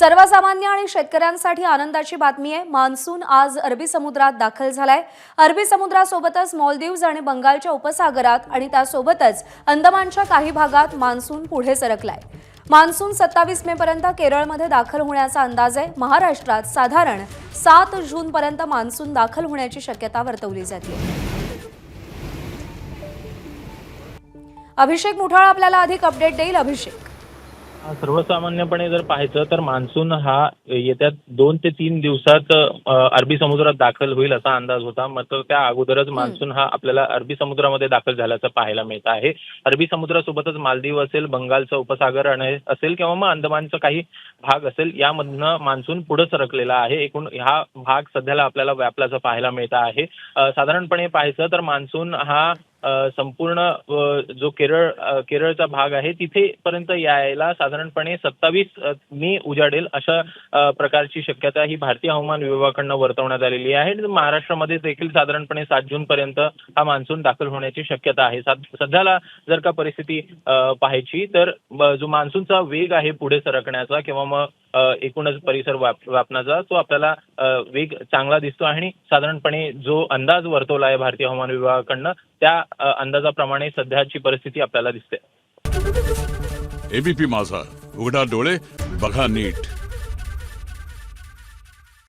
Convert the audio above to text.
सर्वसामान्य आणि शेतकऱ्यांसाठी आनंदाची बातमी आहे। मान्सून आज अरबी समुद्रात दाखल झालाय। अरबी समुद्रासोबतच मालदीव्स आणि बंगालच्या उपसागरात आणि त्यासोबतच अंदमानच्या काही भागात मान्सून पुढे सरकलाय। मान्सून 27 मे पर्यंत केरळमध्ये दाखल होण्याचा अंदाज आहे। महाराष्ट्रात साधारण 7 जून पर्यंत मान्सून दाखल होण्याची शक्यता वर्तवली जाते। अभिषेक मुठाळ आपल्याला अधिक अपडेट देईल। अभिषेक, सर्वसामान्यपणे जर पाहायचं तर मान्सून हा येत्या 2 ते 3 दिवसात अरबी समुद्रात दाखल होईल असा अंदाज होता। मात्र त्या अगोदरच मान्सून हा आपल्याला अरबी समुद्रामध्ये दाखल झाल्याचं पाहायला मिळत आहे। अरबी समुद्रासोबतच मालदीव असेल, बंगालचा उपसागर असेल किंवा मग अंदमानचा काही भाग असेल, यामधनं मान्सून पुढे सरकलेला आहे। एकूण हा भाग सध्याला आपल्याला व्यापल्याचं पाहायला मिळत आहे। साधारणपणे पाहायचं तर मान्सून हा संपूर्ण जो केरळचा भाग आहे तिथे पर्यंत यायला साधारणपणे 27 मे उजाडेल अशा प्रकारची शक्यता ही भारतीय हवामान विभागाकडून वर्तवण्यात आलेली आहे। महाराष्ट्रामध्ये देखील साधारणपणे 7 जून पर्यंत हा मान्सून दाखल होण्याची शक्यता आहे। सध्याला जर का परिस्थिती पाहायची तर जो मान्सूनचा वेग आहे पुढे सरकण्याचा किंवा मग एकूणच परिसर व्यापण्याचा तो आपल्याला वेग चांगला दिसतो आणि साधारणपणे जो अंदाज वर्तवला आहे भारतीय हवामान विभागाकडून त्या अंदाजाप्रमाणे सध्याची परिस्थिती आपल्याला दिसते। एबीपी माझा, उघडा डोळे बघा नीट।